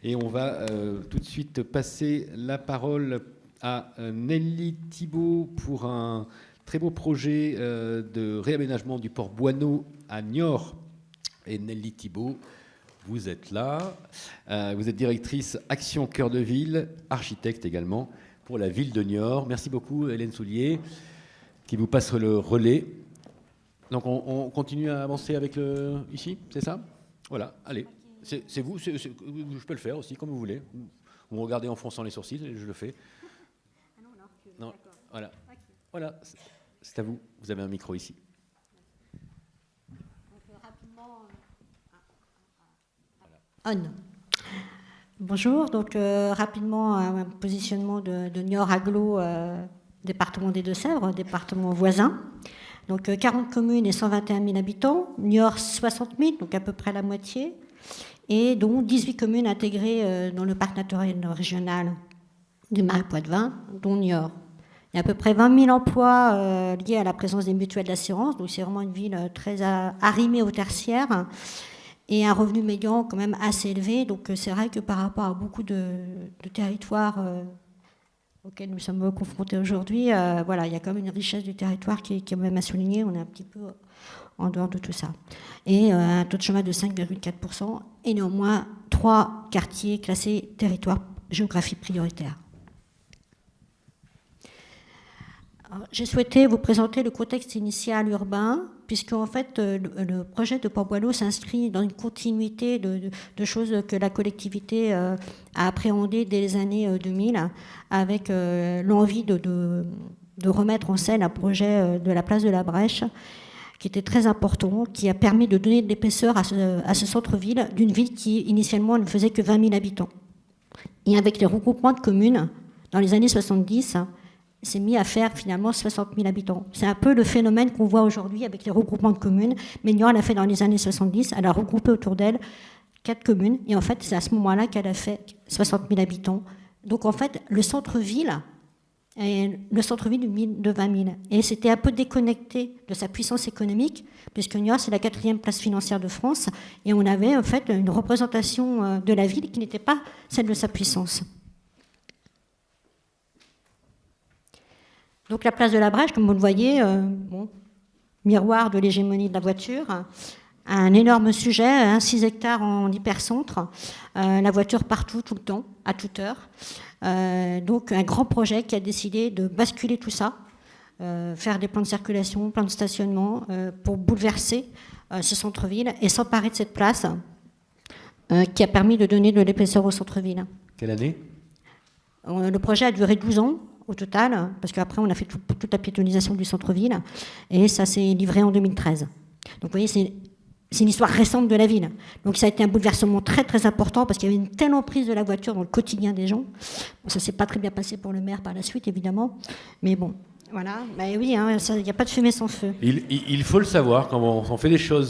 Et on va tout de suite passer la parole à Nelly Thibault pour un très beau projet de réaménagement du port Boineau à Niort. Et Nelly Thibault, vous êtes là. Vous êtes directrice Action Cœur de Ville, architecte également pour la ville de Niort. Merci beaucoup, Hélène Soulier, qui vous passe le relais. Donc on continue à avancer avec le... Ici, c'est ça? Voilà, allez. C'est vous, je peux le faire aussi, comme vous voulez. Vous me regardez en fronçant les sourcils, et je le fais. Non, voilà. Voilà, c'est à vous. Vous avez un micro ici. On. Bonjour, donc rapidement un positionnement de Niort Agglo, département des Deux-Sèvres, département voisin. Donc 40 communes et 121 000 habitants, Niort 60 000, donc à peu près la moitié, et dont 18 communes intégrées dans le parc naturel régional du Marais Poitevin, dont Niort. Il y a à peu près 20 000 emplois liés à la présence des mutuelles d'assurance, donc c'est vraiment une ville très arrimée au tertiaire, et un revenu médian quand même assez élevé. Donc c'est vrai que par rapport à beaucoup de territoires auxquels nous sommes confrontés aujourd'hui, voilà, il y a quand même une richesse du territoire qui est quand même à souligner. On est un petit peu en dehors de tout ça. Et un taux de chômage de 5,4%, et néanmoins 3 quartiers classés territoire géographie prioritaire. J'ai souhaité vous présenter le contexte initial urbain, puisque en fait, le projet de Port Boileau s'inscrit dans une continuité de choses que la collectivité a appréhendées dès les années 2000, avec l'envie de remettre en scène un projet de la place de la Brèche, qui était très important, qui a permis de donner de l'épaisseur à ce centre-ville, d'une ville qui initialement ne faisait que 20 000 habitants. Et avec les regroupements de communes, dans les années 70, s'est mis à faire finalement 60 000 habitants. C'est un peu le phénomène qu'on voit aujourd'hui avec les regroupements de communes. Mais Niort l'a fait dans les années 70, elle a regroupé autour d'elle 4 communes, et en fait, c'est à ce moment-là qu'elle a fait 60 000 habitants. Donc en fait, le centre-ville est le centre-ville de 20 000. Et c'était un peu déconnecté de sa puissance économique, puisque Niort, c'est la 4e place financière de France, et on avait en fait une représentation de la ville qui n'était pas celle de sa puissance. Donc la place de la Brèche, comme vous le voyez, miroir de l'hégémonie de la voiture, un énorme sujet, 6 hectares en hypercentre, la voiture partout, tout le temps, à toute heure. Donc un grand projet qui a décidé de basculer tout ça, faire des plans de circulation, plans de stationnement, pour bouleverser ce centre-ville et s'emparer de cette place qui a permis de donner de l'épaisseur au centre-ville. Quelle année? Le projet a duré 12 ans. Au total, parce qu'après on a fait toute la piétonisation du centre-ville, et ça s'est livré en 2013. Donc vous voyez, c'est une histoire récente de la ville. Donc ça a été un bouleversement très très important, parce qu'il y avait une telle emprise de la voiture dans le quotidien des gens. Bon, ça ne s'est pas très bien passé pour le maire par la suite, évidemment, mais bon, voilà. Mais oui, il n'y a pas de fumée sans feu. Il faut le savoir, quand on fait des choses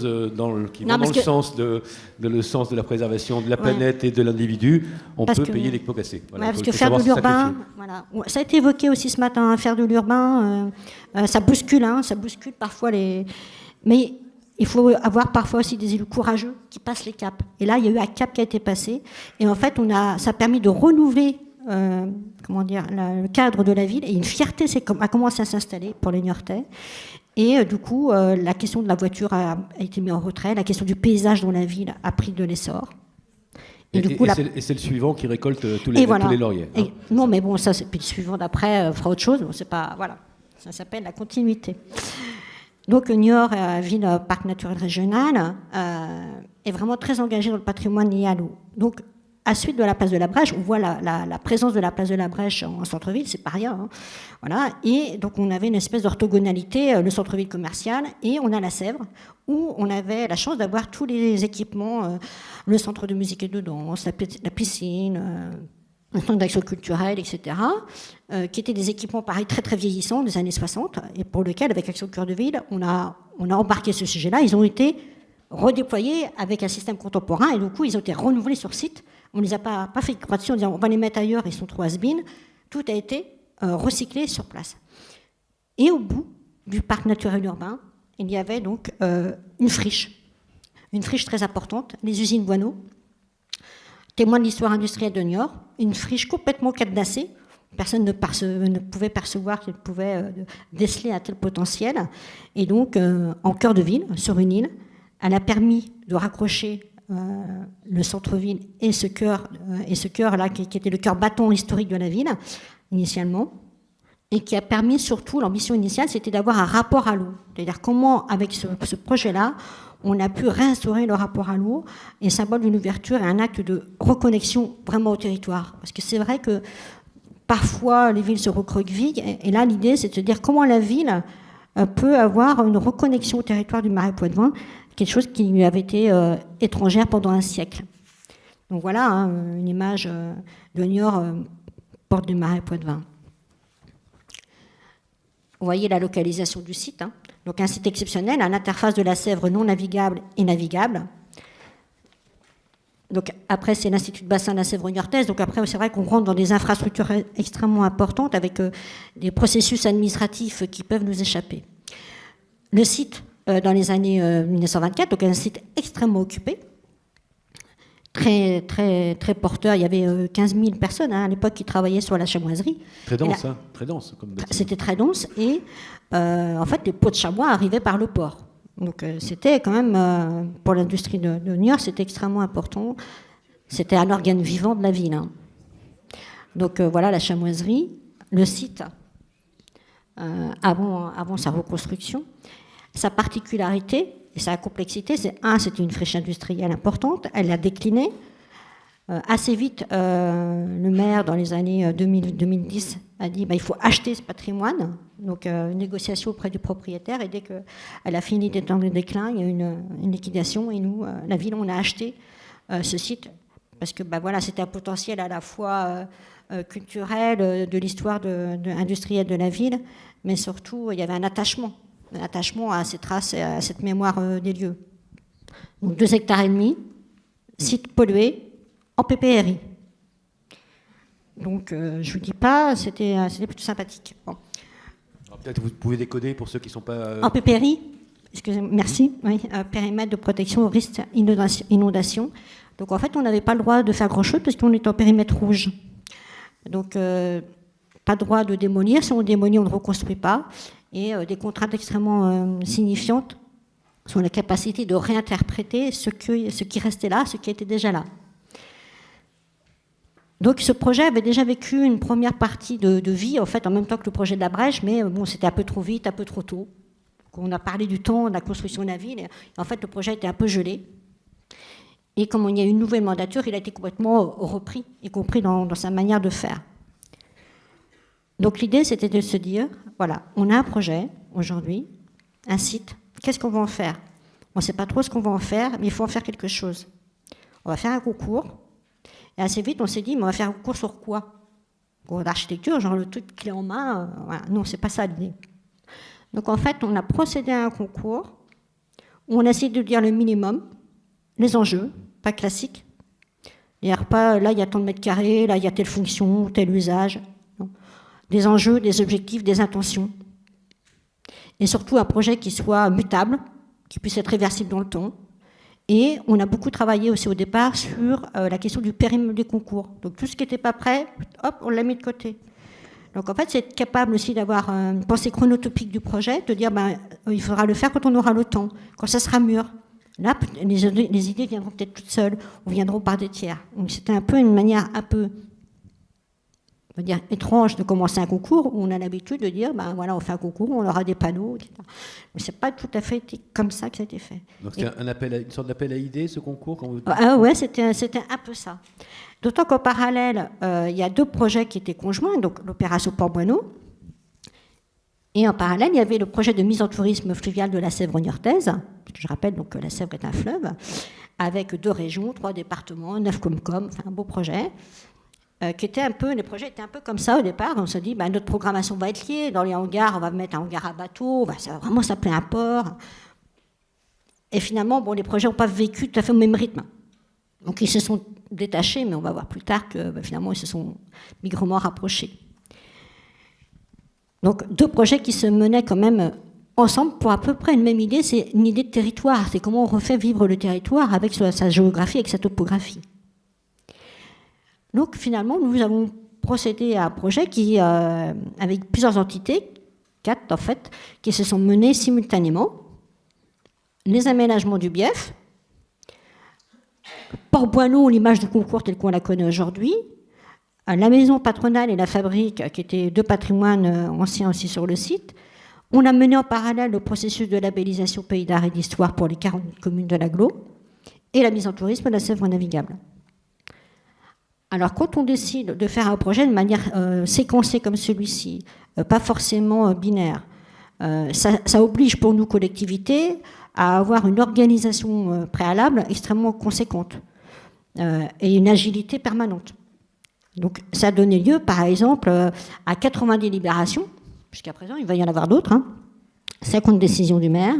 qui vont dans le sens de la préservation de la planète et de l'individu, on peut payer les pots cassés. Voilà, parce que faire de l'urbain, voilà. Ça a été évoqué aussi ce matin, faire de l'urbain, ça bouscule parfois les... Mais il faut avoir parfois aussi des élus courageux qui passent les caps. Et là, il y a eu un cap qui a été passé, et en fait, ça a permis de renouveler le cadre de la ville, et une fierté a commencé à s'installer pour les Niortais. Et du coup, la question de la voiture a été mise en retrait, la question du paysage dans la ville a pris de l'essor. Et c'est le suivant qui récolte tous les lauriers. Hein. Non, mais bon, ça, puis le suivant d'après fera autre chose. C'est pas, voilà, ça s'appelle la continuité. Donc Niort, ville parc naturel régional, est vraiment très engagée dans le patrimoine lié à l'eau. Donc à suite de la place de la Brèche, on voit la présence de la place de la Brèche en centre-ville, c'est pas rien. Hein. Voilà. Et donc on avait une espèce d'orthogonalité, le centre-ville commercial, et on a la Sèvre, où on avait la chance d'avoir tous les équipements, le centre de musique et de danse, la piscine, un centre d'action culturelle, etc., qui étaient des équipements pareil très très vieillissants des années 60, et pour lesquels, avec Action Cœur de Ville, on a embarqué ce sujet-là. Ils ont été redéployés avec un système contemporain, et du coup ils ont été renouvelés sur site. On ne les a pas fait une correction en disant on va les mettre ailleurs, ils sont trop has-been. Tout a été recyclé sur place. Et au bout du parc naturel urbain, il y avait donc une friche très importante, les usines Boineau, témoin de l'histoire industrielle de Niort, une friche complètement cadenassée. Personne ne pouvait percevoir qu'il pouvait déceler un tel potentiel. Et donc, en cœur de ville, sur une île, elle a permis de raccrocher le centre-ville et ce cœur-là, qui était le cœur battant historique de la ville, initialement, et qui a permis surtout, l'ambition initiale, c'était d'avoir un rapport à l'eau. C'est-à-dire comment, avec ce projet-là, on a pu réinstaurer le rapport à l'eau, et symbole d'une ouverture et un acte de reconnexion vraiment au territoire. Parce que c'est vrai que parfois, les villes se recroquevillent, et là, l'idée, c'est de se dire comment la ville peut avoir une reconnexion au territoire du Marais Poitevin, quelque chose qui lui avait été étrangère pendant un siècle. Donc voilà, une image de Niort, porte du Marais Poitevin. Vous voyez la localisation du site. Donc un site exceptionnel, à l'interface de la Sèvre non navigable et navigable. Donc après, c'est l'Institut de bassin de la Sèvre niortaise. Donc après, c'est vrai qu'on rentre dans des infrastructures extrêmement importantes avec des processus administratifs qui peuvent nous échapper. Le site, dans les années 1924, donc un site extrêmement occupé, très, très, très porteur. Il y avait 15 000 personnes à l'époque qui travaillaient sur la chamoiserie. Très dense, très dense. C'était très dense. Et en fait, les pots de chamois arrivaient par le port. Donc c'était quand même, pour l'industrie de Niort, c'était extrêmement important. C'était un organe vivant de la ville. Donc voilà la chamoiserie. Le site, avant sa reconstruction, sa particularité et sa complexité, c'est une friche industrielle importante. Elle a décliné. Assez vite, le maire, dans les années 2010, a dit il faut acheter ce patrimoine. Donc, une négociation auprès du propriétaire. Et dès qu'elle a fini d'être dans le déclin, il y a eu une liquidation. Et nous, la ville, on a acheté ce site. Parce que voilà, c'était un potentiel à la fois culturel, de l'histoire industrielle de la ville, mais surtout, il y avait un attachement à ces traces et à cette mémoire des lieux. Donc 2,5 hectares, site pollué, en PPRI. Donc, je ne vous dis pas, c'était plutôt sympathique. Bon. Peut-être vous pouvez décoder pour ceux qui ne sont pas... En PPRI, excusez-moi, merci, oui, périmètre de protection au risque inondation. Donc, en fait, on n'avait pas le droit de faire grand-chose parce qu'on était en périmètre rouge. Donc, pas le droit de démolir. Si on démolit, on ne reconstruit pas. Et des contraintes extrêmement signifiantes sur la capacité de réinterpréter ce qui restait là, ce qui était déjà là. Donc ce projet avait déjà vécu une première partie de vie, en fait, en même temps que le projet de la Brèche, mais bon, c'était un peu trop vite, un peu trop tôt. Donc, on a parlé du temps de la construction de la ville, et en fait, le projet était un peu gelé. Et comme il y a eu une nouvelle mandature, il a été complètement repris, y compris dans sa manière de faire. Donc l'idée, c'était de se dire, voilà, on a un projet, aujourd'hui, un site, qu'est-ce qu'on va en faire? On ne sait pas trop ce qu'on va en faire, mais il faut en faire quelque chose. On va faire un concours. Et assez vite, on s'est dit, mais on va faire un concours sur quoi? Concours d'architecture, genre le truc clé en main. Voilà. Non, c'est pas ça l'idée. Donc en fait, on a procédé à un concours où on a essayé de dire le minimum, les enjeux, pas classiques. C'est-à-dire pas, là, il y a tant de mètres carrés, là, il y a telle fonction, tel usage. Non. Des enjeux, des objectifs, des intentions. Et surtout un projet qui soit mutable, qui puisse être réversible dans le temps. Et on a beaucoup travaillé aussi au départ sur la question du périmètre du concours. Donc tout ce qui n'était pas prêt, hop, on l'a mis de côté. Donc en fait, c'est être capable aussi d'avoir une pensée chronotopique du projet, de dire il faudra le faire quand on aura le temps, quand ça sera mûr. Là, les idées viendront peut-être toutes seules, ou viendront par des tiers. Donc c'était un peu une manière un peu, on va dire, étrange de commencer un concours, où on a l'habitude de dire, voilà, on fait un concours, on aura des panneaux, etc. Mais ce n'est pas tout à fait comme ça que ça a été fait. Donc c'était une sorte d'appel à idées, ce concours quand vous... Oui, c'était un peu ça. D'autant qu'en parallèle, il y a 2 projets qui étaient conjoints, donc l'opération Port-Boineau, et en parallèle, il y avait le projet de mise en tourisme fluvial de la Sèvre niortaise. Je rappelle donc que la Sèvre est un fleuve, avec 2 régions, 3 départements, 9 comcom, enfin un beau projet. Les projets étaient un peu comme ça au départ. On se dit, notre programmation va être liée. Dans les hangars, on va mettre un hangar à bateau. Ça va vraiment s'appeler un port. Et finalement, les projets n'ont pas vécu tout à fait au même rythme. Donc, ils se sont détachés, mais on va voir plus tard que finalement, ils se sont bigrement rapprochés. Donc, 2 projets qui se menaient quand même ensemble pour à peu près une même idée. C'est une idée de territoire. C'est comment on refait vivre le territoire avec sa géographie, avec sa topographie. Donc finalement, nous avons procédé à un projet avec plusieurs entités, 4 en fait, qui se sont menées simultanément. Les aménagements du Bief, Port-Boineau, l'image du concours telle qu'on la connaît aujourd'hui, la maison patronale et la fabrique, qui étaient 2 patrimoines anciens aussi sur le site. On a mené en parallèle le processus de labellisation Pays d'art et d'histoire pour les 40 communes de l'agglo et la mise en tourisme de la Sèvre navigable. Alors, quand on décide de faire un projet de manière séquencée comme celui-ci, pas forcément binaire, ça oblige pour nous, collectivités, à avoir une organisation préalable extrêmement conséquente et une agilité permanente. Donc, ça a donné lieu, par exemple, à 80 délibérations. Jusqu'à présent, il va y en avoir d'autres. 50 décisions du maire,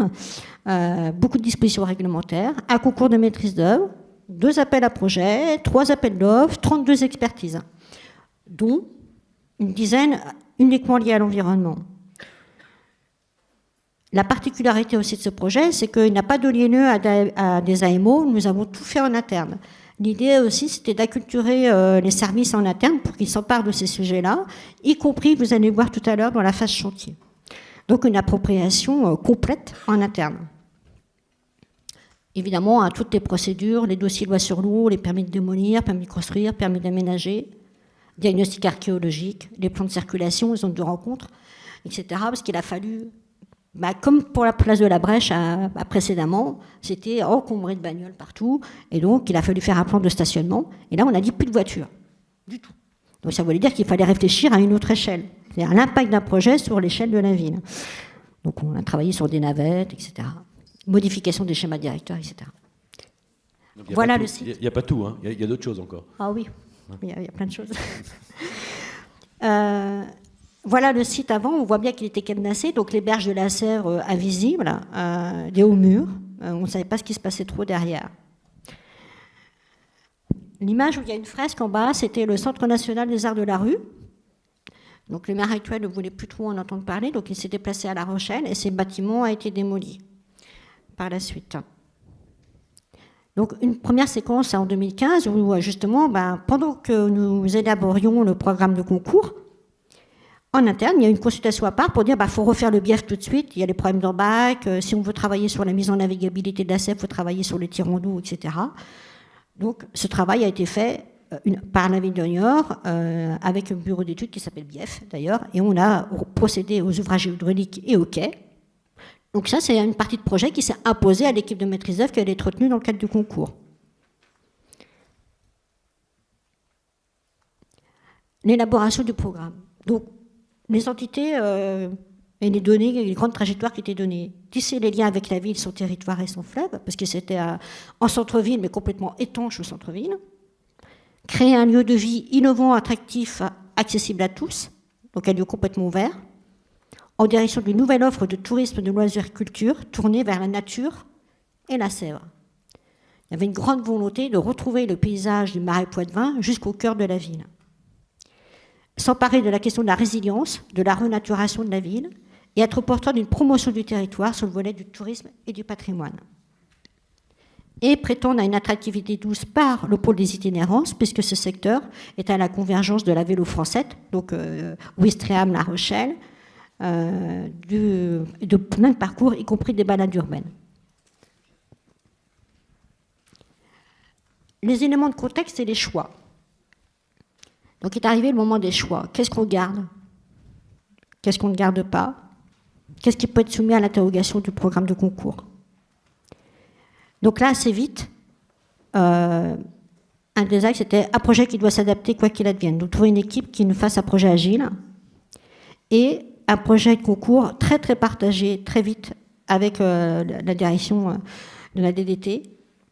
beaucoup de dispositions réglementaires, un concours de maîtrise d'œuvre, 2 appels à projets, 3 appels d'offres, 32 expertises, dont une dizaine uniquement liées à l'environnement. La particularité aussi de ce projet, c'est qu'il n'a pas donné lieu à des AMO, nous avons tout fait en interne. L'idée aussi, c'était d'acculturer les services en interne pour qu'ils s'emparent de ces sujets-là, y compris, vous allez voir tout à l'heure, dans la phase chantier. Donc une appropriation complète en interne. Évidemment, à toutes les procédures, les dossiers loi sur l'eau, les permis de démolir, permis de construire, permis d'aménager, diagnostic archéologique, les plans de circulation, les zones de rencontre, etc. Parce qu'il a fallu, comme pour la place de la Brèche précédemment, c'était encombré de bagnoles partout, et donc il a fallu faire un plan de stationnement, et là on a dit plus de voitures, du tout. Donc ça voulait dire qu'il fallait réfléchir à une autre échelle, c'est-à-dire l'impact d'un projet sur l'échelle de la ville. Donc on a travaillé sur des navettes, etc. Modification des schémas directeurs, etc. Voilà le site. Il n'y a pas tout, hein. Il y a d'autres choses encore. Ah oui, il y a plein de choses. Voilà le site avant, on voit bien qu'il était cadenassé, donc les berges de la Sèvre invisibles, des hauts murs, on ne savait pas ce qui se passait trop derrière. L'image où il y a une fresque en bas, c'était le Centre national des arts de la rue. Donc le maire actuel ne voulait plus trop en entendre parler, donc il s'est déplacé à La Rochelle et ce bâtiment a été démoli par la suite. Donc une première séquence en 2015 où justement, pendant que nous élaborions le programme de concours, en interne, il y a une consultation à part pour dire faut refaire le bief tout de suite, il y a les problèmes d'embac, si on veut travailler sur la mise en navigabilité de la Sèvre, il faut travailler sur les tirants d'eau, etc. Donc ce travail a été fait par la ville de Niort, avec un bureau d'études qui s'appelle BIEF d'ailleurs, et on a procédé aux ouvrages hydrauliques et aux quais. Donc ça, c'est une partie de projet qui s'est imposée à l'équipe de maîtrise d'œuvre qui allait être retenue dans le cadre du concours. L'élaboration du programme. Donc, les entités et les données, les grandes trajectoires qui étaient données. Tisser les liens avec la ville, son territoire et son fleuve, parce que c'était en centre-ville, mais complètement étanche au centre-ville. Créer un lieu de vie innovant, attractif, accessible à tous, donc un lieu complètement ouvert, en direction d'une nouvelle offre de tourisme de loisirs culture tournée vers la nature et la Sèvre. Il y avait une grande volonté de retrouver le paysage du Marais Poitevin jusqu'au cœur de la ville. S'emparer de la question de la résilience, de la renaturation de la ville, et être porteur d'une promotion du territoire sur le volet du tourisme et du patrimoine. Et prétendre à une attractivité douce par le pôle des itinérances, puisque ce secteur est à la convergence de la vélo française, donc Ouistreham, La Rochelle, de plein de parcours, y compris des balades urbaines. Les éléments de contexte et les choix. Donc est arrivé le moment des choix. Qu'est-ce qu'on garde? Qu'est-ce qu'on ne garde pas? Qu'est-ce qui peut être soumis à l'interrogation du programme de concours? Donc là, assez vite, un des axes, c'était un projet qui doit s'adapter quoi qu'il advienne. Donc trouver une équipe qui nous fasse un projet agile et un projet de concours très très partagé très vite avec la direction de la DDT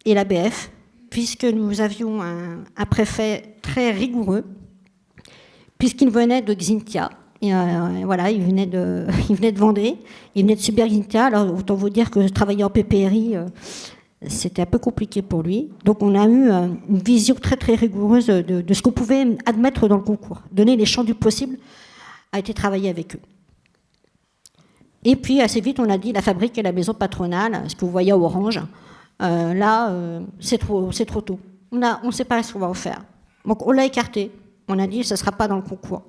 et la BF, puisque nous avions un préfet très rigoureux, puisqu'il venait de Xintia. Et, voilà, il venait de Vendée, il venait de subir Xintia. Alors autant vous dire que travailler en PPRI, c'était un peu compliqué pour lui. Donc on a eu une vision très très rigoureuse de ce qu'on pouvait admettre dans le concours. Donner les champs du possible a été travaillé avec eux. Et puis assez vite on a dit la fabrique et la maison patronale, ce que vous voyez au orange, là c'est trop tôt. On ne sait pas ce qu'on va en faire. Donc on l'a écarté. On a dit que ça ne sera pas dans le concours.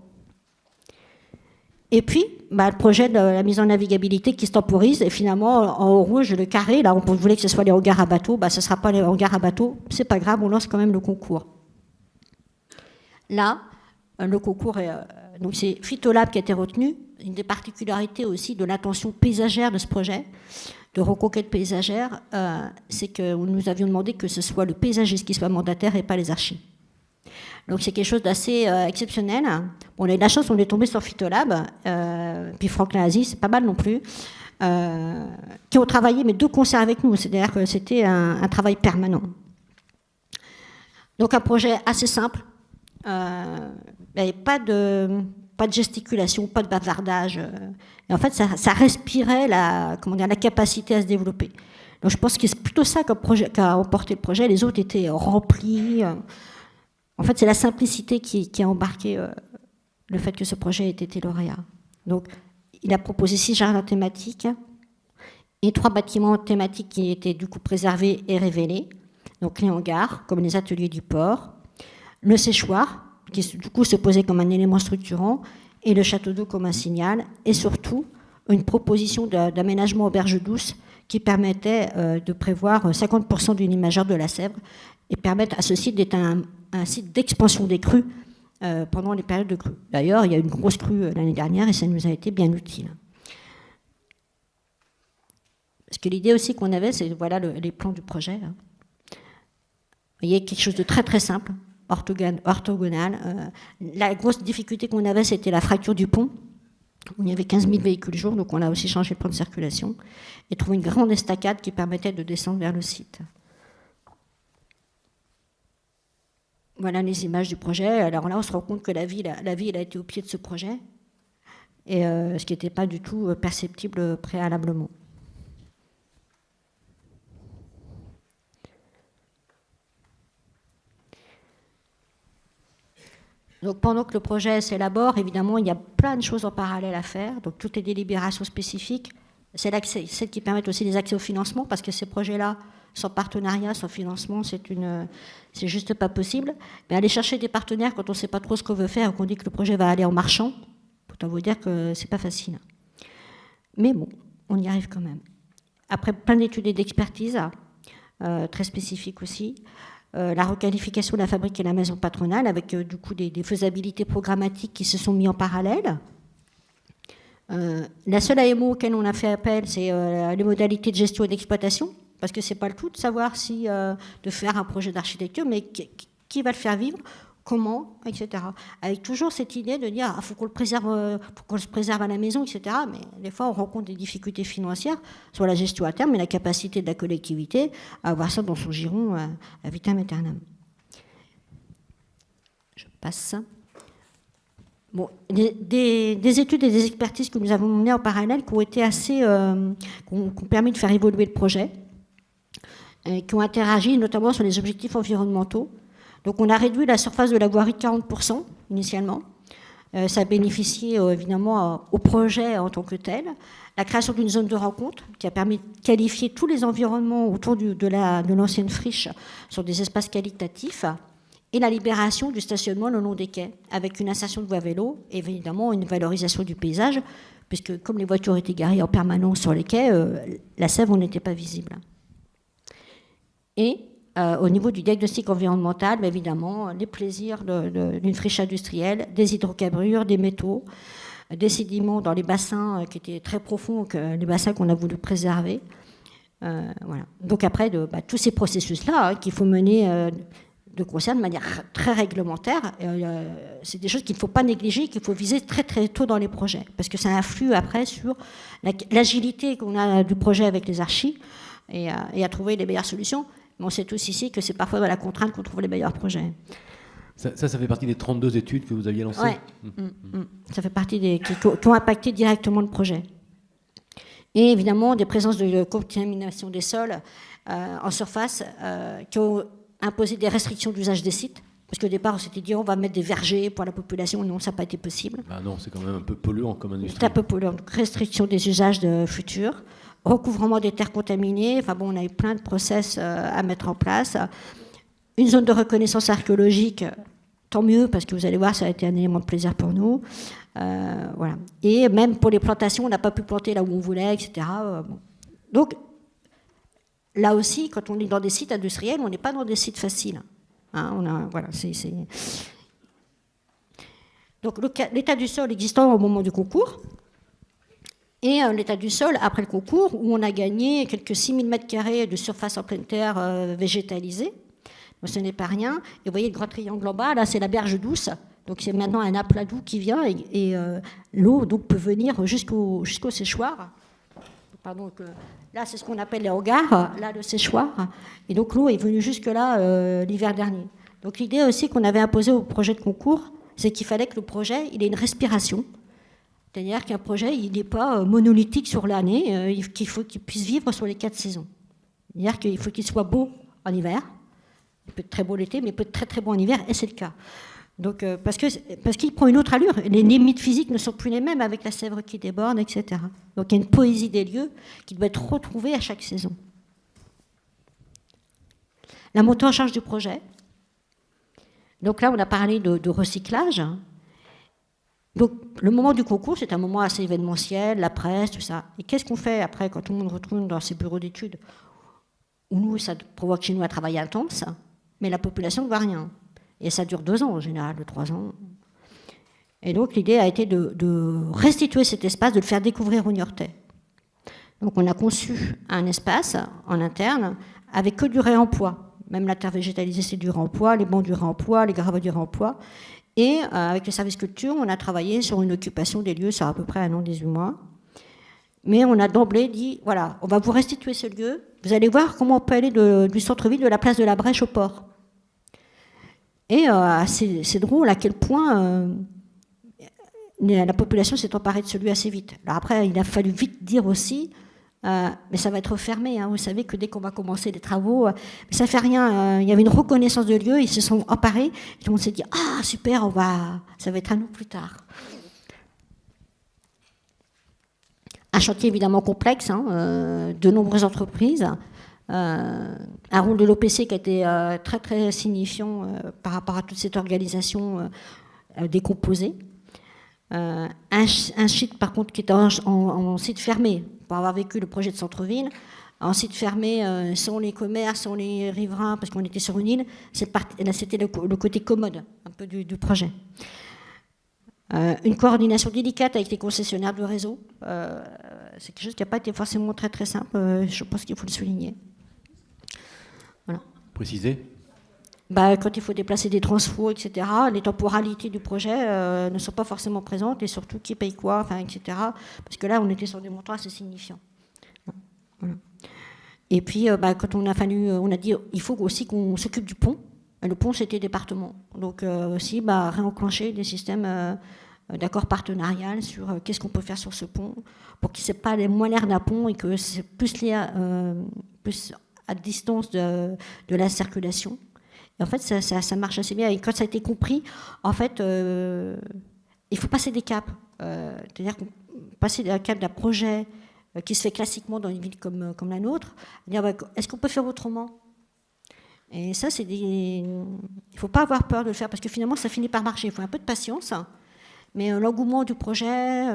Et puis, le projet de la mise en navigabilité qui se temporise, et finalement, en haut rouge, le carré, là, on voulait que ce soit les hangars à bateau, ce ne sera pas les hangars à bateau, c'est pas grave, on lance quand même le concours. Là, le concours, donc c'est Phytolab qui a été retenu. Une des particularités aussi de l'intention paysagère de ce projet, de reconquête paysagère, c'est que nous avions demandé que ce soit le paysagiste qui soit mandataire et pas les archis. Donc c'est quelque chose d'assez exceptionnel. Bon, on a eu de la chance, on est tombé sur Phytolab, puis Franklin Aziz, c'est pas mal non plus, qui ont travaillé, mais de concert avec nous, c'est-à-dire que c'était un travail permanent. Donc un projet assez simple, pas de gesticulation, pas de bavardage. Et en fait, ça respirait la capacité à se développer. Donc je pense que c'est plutôt ça qu'a emporté le projet. Les autres étaient remplis. En fait, c'est la simplicité qui a embarqué le fait que ce projet ait été lauréat. Donc, il a proposé 6 jardins thématiques et 3 bâtiments thématiques qui étaient du coup préservés et révélés. Donc, les hangars, comme les ateliers du port, le séchoir, qui du coup se posait comme un élément structurant, et le château d'eau comme un signal, et surtout une proposition d'aménagement auberge douce qui permettait de prévoir 50% d'une imageur de la Sèvre et permettre à ce site d'être un site d'expansion des crues pendant les périodes de crues. D'ailleurs, il y a eu une grosse crue l'année dernière et ça nous a été bien utile. Parce que l'idée aussi qu'on avait, c'est voilà les plans du projet. Vous voyez, quelque chose de très très simple, orthogonal. La grosse difficulté qu'on avait, c'était la fracture du pont. Il y avait 15 000 véhicules jour, donc on a aussi changé le plan de circulation et trouvé une grande estacade qui permettait de descendre vers le site. Voilà les images du projet. Alors là, on se rend compte que la ville a été au pied de ce projet, et ce qui n'était pas du tout perceptible préalablement. Donc pendant que le projet s'élabore, évidemment, il y a plein de choses en parallèle à faire. Donc toutes les délibérations spécifiques, c'est celles qui permettent aussi des accès au financement, parce que ces projets-là, sans partenariat, sans financement, c'est juste pas possible. Mais aller chercher des partenaires quand on ne sait pas trop ce qu'on veut faire, qu'on dit que le projet va aller en marchant, autant vous dire que c'est pas facile. Mais bon, on y arrive quand même. Après plein d'études et d'expertise, très spécifiques aussi, la requalification de la fabrique et la maison patronale, avec du coup des faisabilités programmatiques qui se sont mis en parallèle. La seule AMO auquel on a fait appel, c'est les modalités de gestion et d'exploitation, parce que c'est pas le tout de savoir si de faire un projet d'architecture, mais qui va le faire vivre, comment, etc. Avec toujours cette idée de dire faut qu'on le préserve, faut qu'on se préserve à la maison, etc. Mais des fois, on rencontre des difficultés financières sur la gestion à terme, mais la capacité de la collectivité à avoir ça dans son giron à vitam aeternam. Je passe. Bon, des études et des expertises que nous avons menées en parallèle qui ont été assez, qui ont permis de faire évoluer le projet, et qui ont interagi notamment sur les objectifs environnementaux. Donc on a réduit la surface de la voirie de 40% initialement. Ça a bénéficié évidemment au projet en tant que tel. La création d'une zone de rencontre qui a permis de qualifier tous les environnements autour de l'ancienne friche sur des espaces qualitatifs. Et la libération du stationnement le long des quais, avec une insertion de voies vélo et évidemment une valorisation du paysage, puisque comme les voitures étaient garées en permanence sur les quais, la Sèvre n'était pas visible. Et au niveau du diagnostic environnemental, évidemment, les plaisirs d'une friche industrielle, des hydrocarbures, des métaux, des sédiments dans les bassins qui étaient très profonds, les bassins qu'on a voulu préserver. Voilà. Donc après, tous ces processus-là qu'il faut mener de concert de manière très réglementaire, c'est des choses qu'il ne faut pas négliger, qu'il faut viser très très tôt dans les projets, parce que ça influe après sur l'agilité qu'on a du projet avec les archis et à trouver les meilleures solutions. Mais on sait tous ici que c'est parfois dans la contrainte qu'on trouve les meilleurs projets. Ça fait partie des 32 études que vous aviez lancées. Oui, ça fait partie qui ont impacté directement le projet. Et évidemment, des présences de contamination des sols en surface qui ont imposé des restrictions d'usage des sites. Parce qu'au départ, on s'était dit on va mettre des vergers pour la population. Non, ça n'a pas été possible. Ah non, c'est quand même un peu polluant comme industrie. C'est un peu polluant. Donc, restriction des usages futurs. Recouvrement des terres contaminées. Enfin bon, on a eu plein de process à mettre en place. Une zone de reconnaissance archéologique tant mieux, parce que vous allez voir, ça a été un élément de plaisir pour nous. Voilà. Et même pour les plantations, on n'a pas pu planter là où on voulait, etc. Bon. Donc, là aussi, quand on est dans des sites industriels, on n'est pas dans des sites faciles. Hein, voilà, Donc, l'état du sol existant au moment du concours, et l'état du sol après le concours, où on a gagné quelques 6000 m² de surface en pleine terre végétalisée. Donc, ce n'est pas rien. Et vous voyez le grand triangle en bas, là, c'est la berge douce. Donc, c'est maintenant un aplat doux qui vient, et l'eau donc, peut venir jusqu'au séchoir. Pardon, là, c'est ce qu'on appelle les hangars, là, le séchoir. Et donc, l'eau est venue jusque-là l'hiver dernier. Donc, l'idée aussi qu'on avait imposée au projet de concours, c'est qu'il fallait que le projet il ait une respiration. C'est-à-dire qu'un projet, il n'est pas monolithique sur l'année, qu'il faut qu'il puisse vivre sur les 4 saisons. C'est-à-dire qu'il faut qu'il soit beau en hiver. Il peut être très beau l'été, mais il peut être très très beau en hiver, et c'est le cas. Donc, parce qu'il prend une autre allure. Les limites physiques ne sont plus les mêmes avec la Sèvre qui déborde, etc. Donc il y a une poésie des lieux qui doit être retrouvée à chaque saison. La montée en charge du projet. Donc là, on a parlé de recyclage. Donc le moment du concours, c'est un moment assez événementiel, la presse, tout ça. Et qu'est-ce qu'on fait après quand tout le monde retourne dans ses bureaux d'études, où nous, ça provoque chez nous un travail intense, mais la population ne voit rien. Et ça dure 2 ans en général, 3 ans. Et donc l'idée a été de restituer cet espace, de le faire découvrir aux Niortais. Donc on a conçu un espace en interne avec que du réemploi. Même la terre végétalisée, c'est du réemploi, les bancs du réemploi, les gravats du réemploi. Et avec le service culture, on a travaillé sur une occupation des lieux sur à peu près 1 an, 18 mois. Mais on a d'emblée dit, voilà, on va vous restituer ce lieu. Vous allez voir comment on peut aller du centre-ville, de la place de la Brèche au port. Et c'est drôle à quel point la population s'est emparée de ce lieu assez vite. Alors après, il a fallu vite dire aussi, mais ça va être fermé. Hein, vous savez que dès qu'on va commencer les travaux, ça ne fait rien. Il y avait une reconnaissance de lieu, ils se sont emparés. Tout le monde s'est dit, ah super, ça va être à nous plus tard. Un chantier évidemment complexe, hein, de nombreuses entreprises. Un rôle de l'OPC qui a été très très signifiant par rapport à toute cette organisation décomposée. Un site par contre qui est en site fermé, pour avoir vécu le projet de centre-ville, en site fermé sans les commerces, sans les riverains, parce qu'on était sur une île, c'était le côté commode un peu du projet. Une coordination délicate avec les concessionnaires de réseau, c'est quelque chose qui n'a pas été forcément très très simple, je pense qu'il faut le souligner. Voilà. Préciser ? Quand il faut déplacer des transfos, etc., les temporalités du projet ne sont pas forcément présentes, et surtout qui paye quoi, enfin, etc. Parce que là, on était sur des montants assez signifiants. Voilà. Et puis, quand on a dit, il faut aussi qu'on s'occupe du pont. Le pont, c'était département. Donc aussi, réenclencher des systèmes d'accord partenarial sur qu'est-ce qu'on peut faire sur ce pont, pour qu'il n'ait pas moins l'air d'un pont et que c'est plus lié plus à distance de la circulation. Et en fait, ça marche assez bien. Et quand ça a été compris, en fait, il faut passer des caps. C'est-à-dire passer un cap d'un projet qui se fait classiquement dans une ville comme la nôtre, dire, est-ce qu'on peut faire autrement ? Et ça, il ne faut pas avoir peur de le faire, parce que finalement, ça finit par marcher. Il faut un peu de patience, mais l'engouement du projet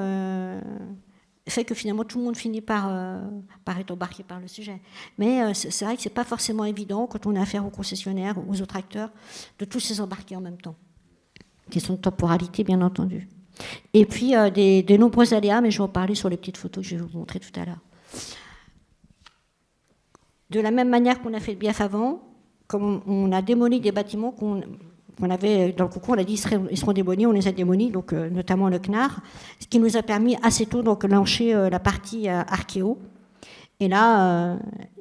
fait que finalement, tout le monde finit par être embarqué par le sujet. Mais c'est vrai que ce n'est pas forcément évident, quand on a affaire aux concessionnaires, aux autres acteurs, de tous les embarquer en même temps. Question de temporalité, bien entendu. Et puis, des nombreux aléas, mais je vais en parler sur les petites photos que je vais vous montrer tout à l'heure. De la même manière qu'on a fait le BIAF avant, comme on a démoli des bâtiments qu'on avait dans le concours, on a dit ils seront démolis, on les a démolis, donc notamment le CNAR, ce qui nous a permis assez tôt de lancer la partie archéo. Et là,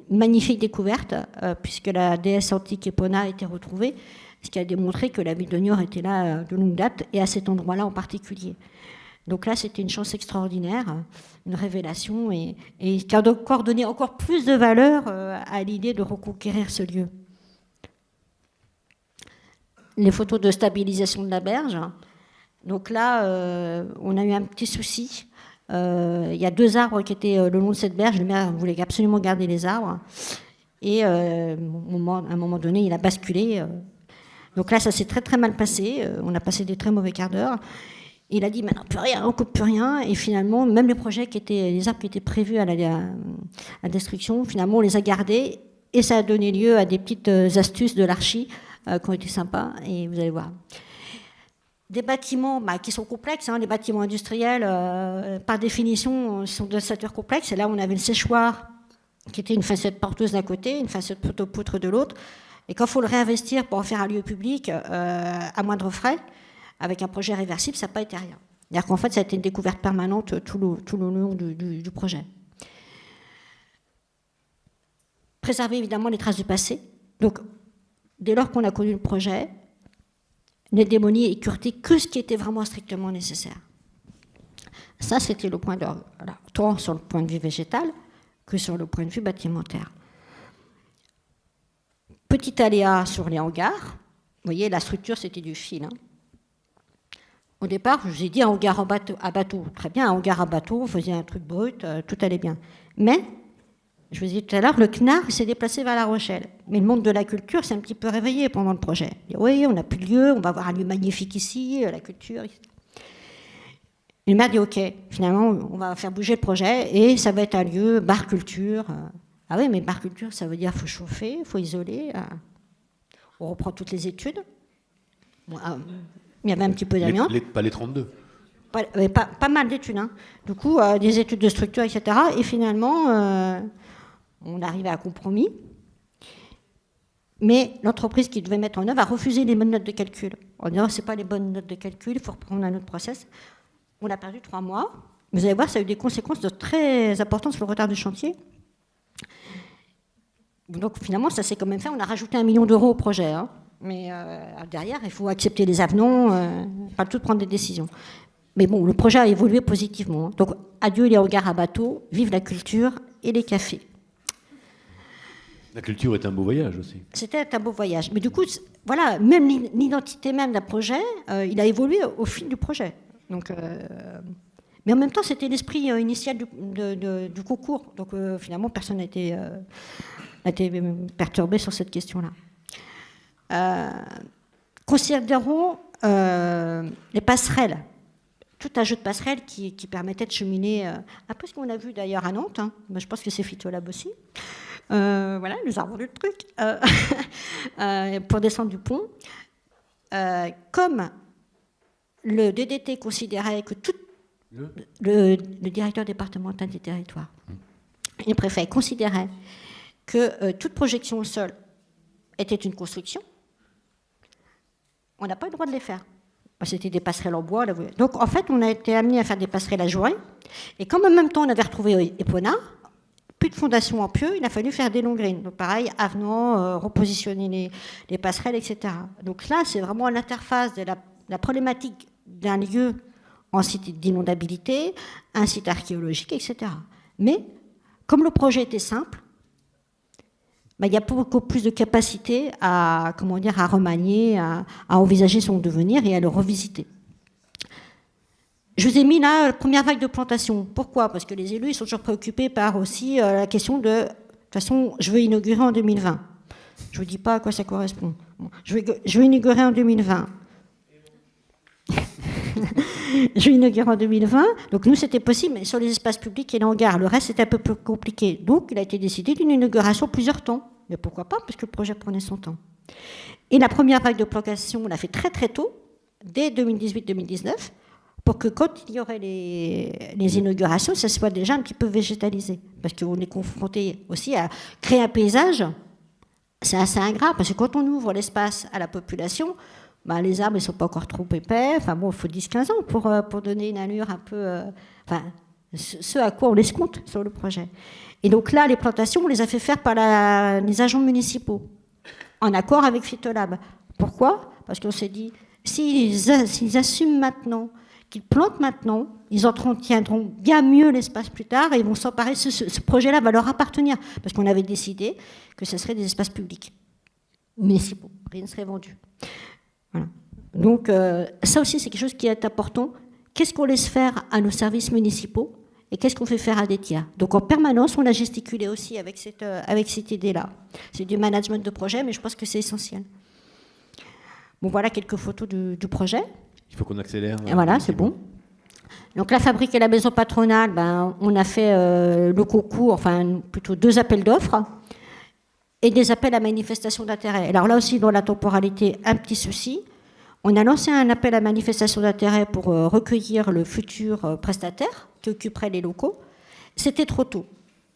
magnifique découverte, puisque la déesse antique Epona a été retrouvée, ce qui a démontré que la ville de Niort était là de longue date, et à cet endroit-là en particulier. Donc là, c'était une chance extraordinaire, une révélation, et qui a encore donné encore plus de valeur à l'idée de reconquérir ce lieu. Les photos de stabilisation de la berge. Donc là, on a eu un petit souci. Il y a 2 arbres qui étaient le long de cette berge. Le maire voulait absolument garder les arbres. Et à un moment donné, il a basculé. Donc là, ça s'est très très mal passé. On a passé des très mauvais quarts d'heure. Il a dit, maintenant, plus rien, on coupe plus rien. Et finalement, même les projets les arbres qui étaient prévus à la destruction, finalement, on les a gardés. Et ça a donné lieu à des petites astuces de l'archi qui ont été sympas. Et vous allez voir. Des bâtiments qui sont complexes, les bâtiments industriels, par définition, sont de stature complexe. Et là, on avait le séchoir, qui était une facette porteuse d'un côté, une facette poutre de l'autre. Et quand il faut le réinvestir pour en faire un lieu public à moindre frais, avec un projet réversible, ça n'a pas été rien. C'est-à-dire qu'en fait, ça a été une découverte permanente tout le long du projet. Préserver évidemment les traces du passé. Donc, dès lors qu'on a connu le projet, ne démolir et écurter que ce qui était vraiment strictement nécessaire. Ça, c'était le point d'orgue, tant sur le point de vue végétal que sur le point de vue bâtimentaire. Petit aléa sur les hangars. Vous voyez, la structure, c'était du fil. Au départ, je vous ai dit un hangar à bateau. Très bien, un hangar à bateau, on faisait un truc brut, tout allait bien. Mais, je vous ai dit tout à l'heure, le CNAR s'est déplacé vers La Rochelle. Mais le monde de la culture s'est un petit peu réveillé pendant le projet. Il dit, oui, on n'a plus de lieu, on va avoir un lieu magnifique ici, la culture, etc. Et le maire dit, OK, finalement, on va faire bouger le projet et ça va être un lieu bar culture. Ah oui, mais bar culture, ça veut dire qu'il faut chauffer, il faut isoler. On reprend toutes les études. Bon, il y avait un petit peu d'amiante. Pas les 32. Pas mal d'études. Du coup, des études de structure, etc. Et finalement, on arrivait à un compromis. Mais l'entreprise qui devait mettre en œuvre a refusé les bonnes notes de calcul. En disant, ce n'est pas les bonnes notes de calcul, il faut reprendre un autre process. On a perdu 3 mois. Vous allez voir, ça a eu des conséquences très importantes sur le retard du chantier. Donc finalement, ça s'est quand même fait. On a rajouté 1 million d'euros au projet. Mais derrière, il faut accepter les avenants, pas le tout de prendre des décisions. Mais bon, le projet a évolué positivement. Donc adieu les hangars à bateau, vive la culture et les cafés. La culture est un beau voyage aussi. C'était un beau voyage. Mais du coup, voilà, même l'identité même d'un projet, il a évolué au fil du projet. Donc, mais en même temps, c'était l'esprit initial du concours. Donc finalement, personne n'a été perturbé sur cette question-là. Considérons les passerelles. Tout un jeu de passerelles qui permettait de cheminer, un peu ce qu'on a vu d'ailleurs à Nantes. Je pense que c'est Phytolab aussi. Voilà, ils nous a vendu le truc. Pour descendre du pont. Comme le DDT considérait que le directeur départemental des territoires et le préfet considérait que toute projection au sol était une construction, on n'a pas le droit de les faire. C'était des passerelles en bois. Donc, en fait, on a été amené à faire des passerelles à jouer. Et comme en même temps, on avait retrouvé Epona, plus de fondation en pieux, il a fallu faire des long greens. Donc, pareil, avenant, repositionner les passerelles, etc. Donc là, c'est vraiment l'interface de la problématique d'un lieu en site d'inondabilité, un site archéologique, etc. Mais, comme le projet était simple, il y a beaucoup plus de capacité à remanier, à envisager son devenir et à le revisiter. Je vous ai mis là la première vague de plantation. Pourquoi ? Parce que les élus ils sont toujours préoccupés par aussi la question de toute façon, je veux inaugurer en 2020. Je ne vous dis pas à quoi ça correspond. Bon, je veux inaugurer en 2020. Je vais inaugurer en 2020. Donc nous, c'était possible, mais sur les espaces publics et les hangars. Le reste, c'était un peu plus compliqué. Donc, il a été décidé d'une inauguration plusieurs temps. Mais pourquoi pas, parce que le projet prenait son temps. Et la première vague de plantation, on l'a fait très très tôt, dès 2018-2019, pour que quand il y aurait les inaugurations, ça soit déjà un petit peu végétalisé. Parce qu'on est confronté aussi à créer un paysage, c'est assez ingrat, parce que quand on ouvre l'espace à la population, les arbres ne sont pas encore trop épais. Enfin bon, il faut 10-15 ans pour donner une allure un peu... ce à quoi on les compte sur le projet. Et donc là, les plantations, on les a fait faire par les agents municipaux, en accord avec Phytolab. Pourquoi ? Parce qu'on s'est dit, s'ils assument maintenant, qu'ils plantent maintenant, ils entretiendront bien mieux l'espace plus tard et ils vont s'emparer. Ce projet-là va leur appartenir, parce qu'on avait décidé que ce serait des espaces publics, municipaux. Rien ne serait vendu. Voilà. Donc ça aussi, c'est quelque chose qui est important. Qu'est-ce qu'on laisse faire à nos services municipaux et qu'est-ce qu'on fait faire à des tiers ? Donc en permanence, on a gesticulé aussi avec cette idée-là. C'est du management de projet, mais je pense que c'est essentiel. Bon, voilà quelques photos du projet. Il faut qu'on accélère. Et voilà, c'est bon. Donc la fabrique et la maison patronale, on a fait le concours, enfin plutôt 2 appels d'offres et des appels à manifestation d'intérêt. Alors là aussi, dans la temporalité, un petit souci. On a lancé un appel à manifestation d'intérêt pour recueillir le futur prestataire qui occuperait les locaux. C'était trop tôt.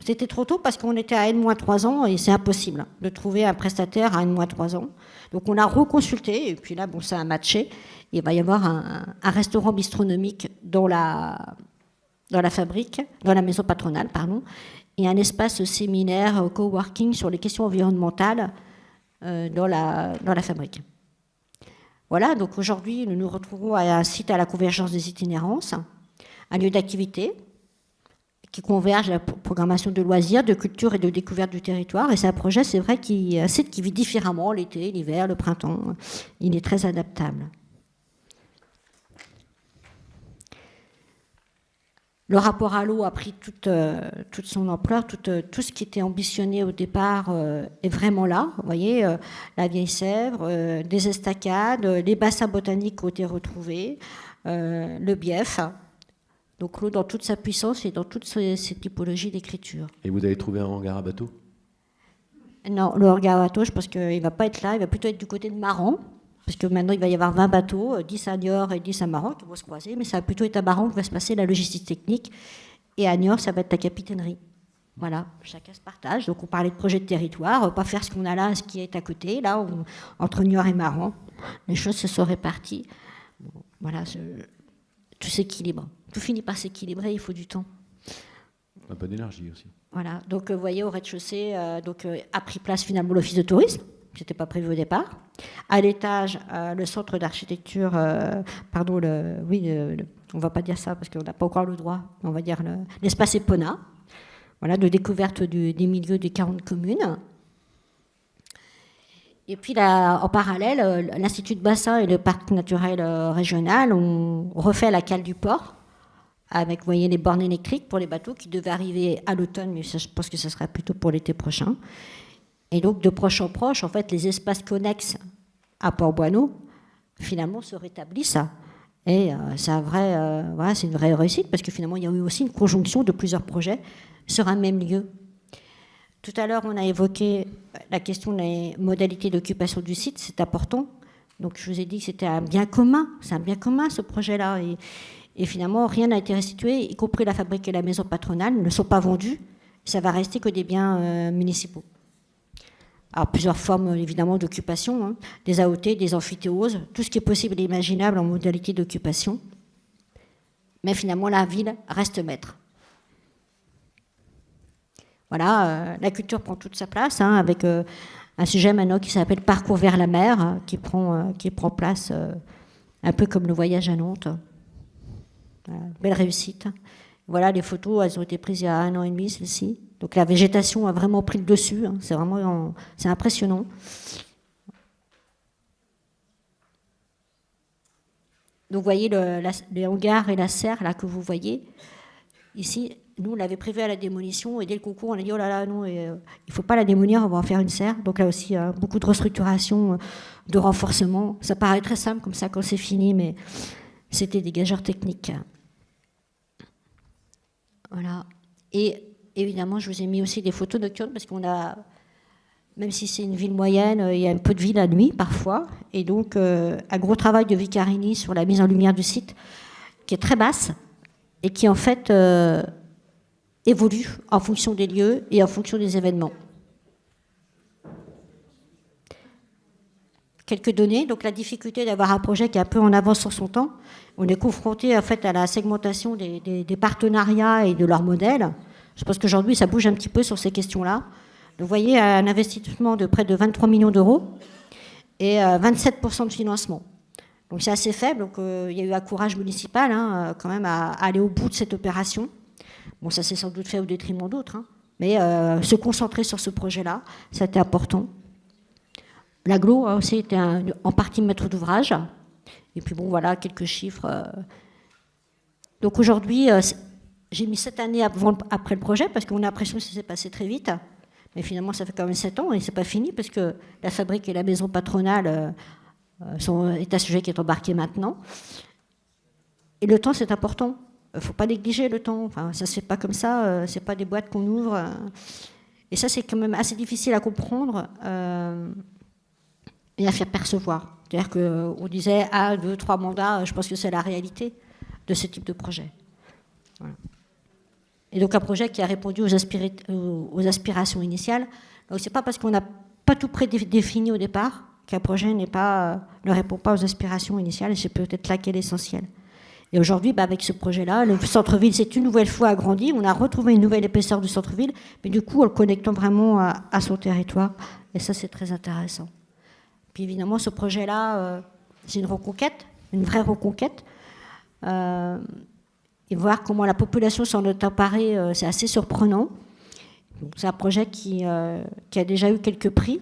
C'était trop tôt parce qu'on était à N-3 ans et c'est impossible de trouver un prestataire à N-3 ans. Donc on a reconsulté et puis là, bon, ça a matché. Il va y avoir un restaurant bistronomique dans la fabrique, dans la maison patronale, pardon, et un espace séminaire coworking sur les questions environnementales dans la fabrique. Voilà, donc aujourd'hui, nous nous retrouvons à un site à la convergence des itinérances, un lieu d'activité qui converge à la programmation de loisirs, de culture et de découverte du territoire. Et c'est un projet, c'est vrai, un site qui vit différemment l'été, l'hiver, le printemps. Il est très adaptable. Le rapport à l'eau a pris toute son ampleur, tout ce qui était ambitionné au départ est vraiment là. Vous voyez, la Vieille Sèvre, des estacades, les bassins botaniques ont été retrouvés, le bief. Donc l'eau dans toute sa puissance et dans toutes ces typologies d'écriture. Et vous avez trouvé un hangar à bateau? Non, le hangar à bateau, je pense qu'il ne va pas être là, il va plutôt être du côté de Maran. Parce que maintenant, il va y avoir 20 bateaux, 10 à Niort et 10 à Maran qui vont se croiser, mais ça va plutôt être à Maran que va se passer la logistique technique. Et à Niort, ça va être la capitainerie. Voilà, chacun se partage. Donc, on parlait de projet de territoire, pas faire ce qu'on a là, ce qui est à côté. Là, entre Niort et Maran, les choses se sont réparties. Bon, voilà, tout s'équilibre. Tout finit par s'équilibrer, il faut du temps. Un peu d'énergie aussi. Voilà, donc vous voyez, au rez-de-chaussée, a pris place finalement l'office de tourisme. C'était pas prévu au départ. À l'étage, le centre d'architecture, on va pas dire ça parce qu'on n'a pas encore le droit, on va dire l'espace Epona, voilà, de découverte des milieux des 40 communes. Et puis là, en parallèle, l'Institut de bassin et le parc naturel régional ont refait la cale du port avec, vous voyez, les bornes électriques pour les bateaux qui devaient arriver à l'automne, mais je pense que ce sera plutôt pour l'été prochain. Et donc, de proche en proche, en fait, les espaces connexes à Port-Bouanneau, finalement, se rétablissent. Et c'est une vraie réussite, parce que finalement, il y a eu aussi une conjonction de plusieurs projets sur un même lieu. Tout à l'heure, on a évoqué la question des modalités d'occupation du site, c'est important. Donc, je vous ai dit que c'était un bien commun. C'est un bien commun, ce projet-là. Et finalement, rien n'a été restitué, y compris la fabrique et la maison patronale ne sont pas vendus. Ça va rester que des biens municipaux. Alors, plusieurs formes, évidemment, d'occupation, hein, des AOT, des amphithéoses, tout ce qui est possible et imaginable en modalité d'occupation. Mais finalement, la ville reste maître. Voilà, la culture prend toute sa place, hein, avec un sujet maintenant qui s'appelle Parcours vers la mer, hein, qui prend place un peu comme le voyage à Nantes. Voilà, belle réussite. Voilà, les photos, elles ont été prises il y a 1 an et demi, celles-ci. Donc la végétation a vraiment pris le dessus, hein, c'est impressionnant. Donc vous voyez les hangars et la serre là que vous voyez ici. Nous, on l'avait prévu à la démolition et dès le concours, on a dit oh là là, non, il ne faut pas la démolir, on va en faire une serre. Donc là aussi, beaucoup de restructuration, de renforcement. Ça paraît très simple comme ça quand c'est fini, mais c'était des gageurs techniques. Voilà. Et évidemment, je vous ai mis aussi des photos nocturnes parce qu'on a, même si c'est une ville moyenne, il y a un peu de vie la nuit parfois. Et donc, un gros travail de Vicarini sur la mise en lumière du site qui est très basse et qui en fait évolue en fonction des lieux et en fonction des événements. Quelques données, donc la difficulté d'avoir un projet qui est un peu en avance sur son temps. On est confronté en fait à la segmentation des partenariats et de leurs modèles. Je pense qu'aujourd'hui, ça bouge un petit peu sur ces questions-là. Donc, vous voyez un investissement de près de 23 millions d'euros et 27% de financement. Donc c'est assez faible. Donc, il y a eu un courage municipal quand même à aller au bout de cette opération. Bon, ça s'est sans doute fait au détriment d'autres, hein, mais se concentrer sur ce projet-là, c'était important. L'Aglo a aussi été en partie maître d'ouvrage. Et puis bon, voilà, quelques chiffres. Donc aujourd'hui, j'ai mis 7 années après le projet, parce qu'on a l'impression que ça s'est passé très vite. Mais finalement, ça fait quand même 7 ans, et c'est pas fini, parce que la fabrique et la maison patronale est un sujet qui est embarqué maintenant. Et le temps, c'est important. Il ne faut pas négliger le temps. Enfin, ça ne se fait pas comme ça. Ce n'est pas des boîtes qu'on ouvre. Et ça, c'est quand même assez difficile à comprendre et à faire percevoir. C'est-à-dire qu'on disait 1, 2, 3 mandats. Je pense que c'est la réalité de ce type de projet. Voilà. Et donc un projet qui a répondu aux aspirations initiales. Donc c'est pas parce qu'on n'a pas tout prédéfini au départ qu'un projet ne répond pas aux aspirations initiales, et c'est peut-être là qu'est l'essentiel. Et aujourd'hui, avec ce projet-là, le centre-ville s'est une nouvelle fois agrandi, on a retrouvé une nouvelle épaisseur du centre-ville, mais du coup en le connectant vraiment à son territoire, et ça c'est très intéressant. Puis évidemment ce projet-là, c'est une reconquête, une vraie reconquête. Et voir comment la population s'en est emparée, c'est assez surprenant. C'est un projet qui a déjà eu quelques prix.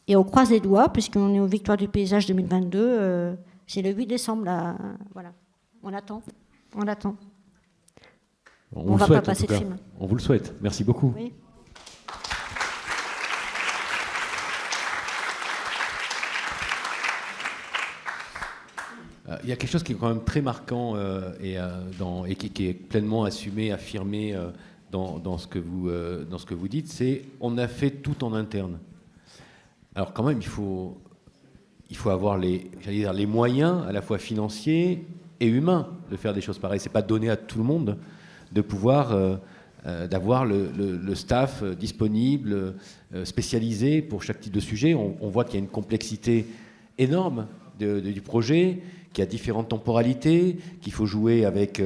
Et on croise les doigts, puisqu'on est aux Victoires du paysage 2022. C'est le 8 décembre. Là, voilà. On attend. On attend. On va pas passer de film. On vous le souhaite. Merci beaucoup. Oui. Il y a quelque chose qui est quand même très marquant et qui est pleinement assumé, affirmé dans ce que vous dites, c'est on a fait tout en interne. Alors quand même, il faut avoir les moyens à la fois financiers et humains de faire des choses pareilles. C'est pas donné à tout le monde de pouvoir d'avoir le staff disponible, spécialisé pour chaque type de sujet. On voit qu'il y a une complexité énorme du projet, qui a différentes temporalités, qu'il faut jouer avec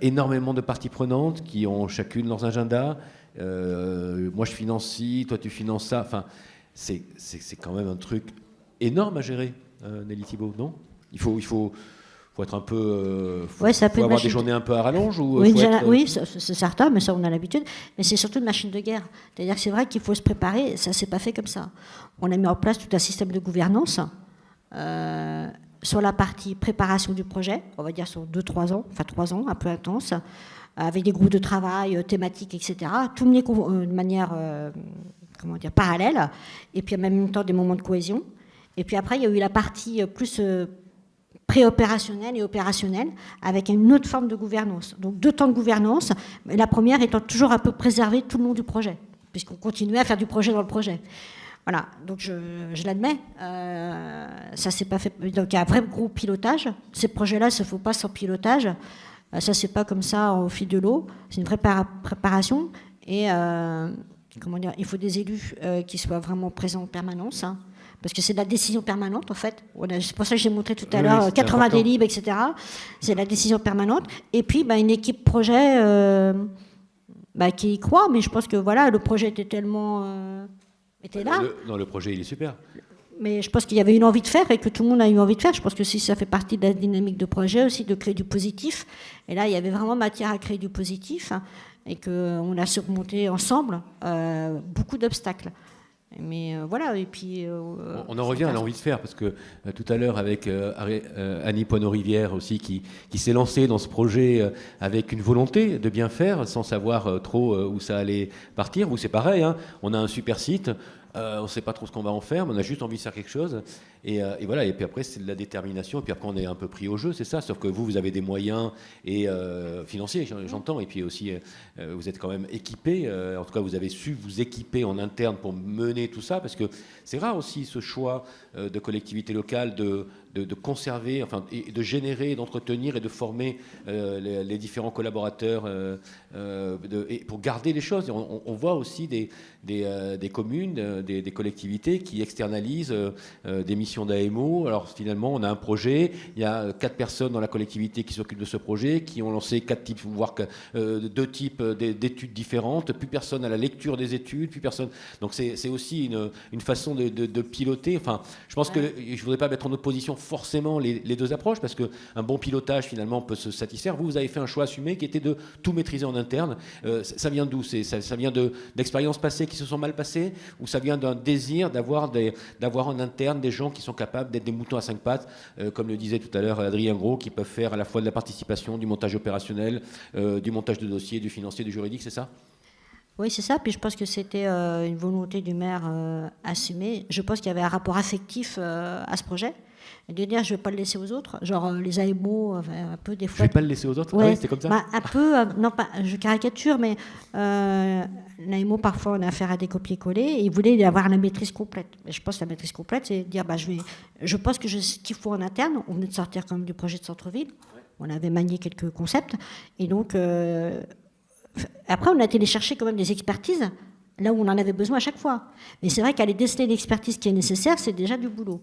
énormément de parties prenantes qui ont chacune leurs agendas. Moi, je finance ci, toi, tu finances ça. Enfin, c'est quand même un truc énorme à gérer, Nelly Thibault, non ? Il faut être un peu... faut avoir des journées un peu à rallonge ou oui, c'est certain, mais ça, on a l'habitude. Mais c'est surtout une machine de guerre. C'est-à-dire que c'est vrai qu'il faut se préparer. Ça ne s'est pas fait comme ça. On a mis en place tout un système de gouvernance sur la partie préparation du projet, on va dire sur 2-3 ans, enfin 3 ans, un peu intense, avec des groupes de travail thématiques, etc. Tout mené de manière parallèle, et puis en même temps des moments de cohésion. Et puis après, il y a eu la partie plus pré-opérationnelle et opérationnelle, avec une autre forme de gouvernance. Donc 2 temps de gouvernance, mais la première étant toujours un peu préserver tout le long du projet, puisqu'on continuait à faire du projet dans le projet. Voilà, donc je l'admets, ça s'est pas fait. Donc il y a un vrai gros pilotage. Ces projets-là, ça ne faut pas sans pilotage. Ça c'est pas comme ça au fil de l'eau. C'est une vraie préparation. Et il faut des élus qui soient vraiment présents en permanence, hein, parce que c'est de la décision permanente en fait. C'est pour ça que j'ai montré tout à l'heure 80 délibs, etc. C'est la décision permanente. Et puis une équipe projet qui y croit. Mais je pense que le projet était tellement était là. Le projet, il est super. Mais je pense qu'il y avait une envie de faire et que tout le monde a eu envie de faire. Je pense que si ça fait partie de la dynamique de projet aussi, de créer du positif. Et là, il y avait vraiment matière à créer du positif et qu'on a surmonté ensemble beaucoup d'obstacles. Mais voilà, et puis... on en revient à l'envie de faire, parce que tout à l'heure, avec Annie Poineau-Rivière aussi, qui s'est lancée dans ce projet avec une volonté de bien faire, sans savoir trop où ça allait partir. Vous, c'est pareil, hein, on a un super site, on ne sait pas trop ce qu'on va en faire, mais on a juste envie de faire quelque chose. Et voilà, et puis après, c'est de la détermination, et puis après, on est un peu pris au jeu, c'est ça, sauf que vous avez des moyens financiers, j'entends, et puis aussi, vous êtes quand même équipés, en tout cas, vous avez su vous équiper en interne pour mener tout ça, parce que c'est rare aussi ce choix de collectivités locales de conserver, et de générer, d'entretenir et de former les différents collaborateurs et pour garder les choses. On voit aussi des communes, des collectivités qui externalisent des missions d'AMO. Alors finalement, on a un projet, il y a 4 personnes dans la collectivité qui s'occupent de ce projet, qui ont lancé 4 types, voire 2 types d'études différentes, plus personne à la lecture des études, plus personne. Donc c'est aussi une façon de piloter. Enfin, je pense que je ne voudrais pas mettre en opposition forcément les 2 approches, parce qu'un bon pilotage finalement peut se satisfaire. Vous avez fait un choix assumé qui était de tout maîtriser en interne. Ça vient d'où? Ça vient d'expériences passées qui se sont mal passées, ou ça vient d'un désir d'avoir en interne des gens qui sont capables d'être des moutons à 5 pattes, comme le disait tout à l'heure Adrien Gros, qui peuvent faire à la fois de la participation, du montage opérationnel, du montage de dossiers, du financier, du juridique, c'est ça? Oui, c'est ça. Puis je pense que c'était une volonté du maire assumée. Je pense qu'il y avait un rapport affectif à ce projet. Et de dire je ne vais pas le laisser aux autres, genre les AMO, un peu des Je fois. vais pas le laisser aux autres. Ouais, Ah oui, c'était comme ça. bah, un peu, non pas, je caricature, mais l'AMO, parfois, on a affaire à des copier-coller, et ils voulaient avoir la maîtrise complète. Mais je pense que la maîtrise complète, c'est dire, bah, je pense que je sais ce qu'il faut en interne. On venait de sortir quand même du projet de centre-ville. On avait manié quelques concepts. Et donc, après, on a été les chercher quand même des expertises, là où on en avait besoin à chaque fois. Mais c'est vrai qu'aller déceler l'expertise qui est nécessaire, c'est déjà du boulot.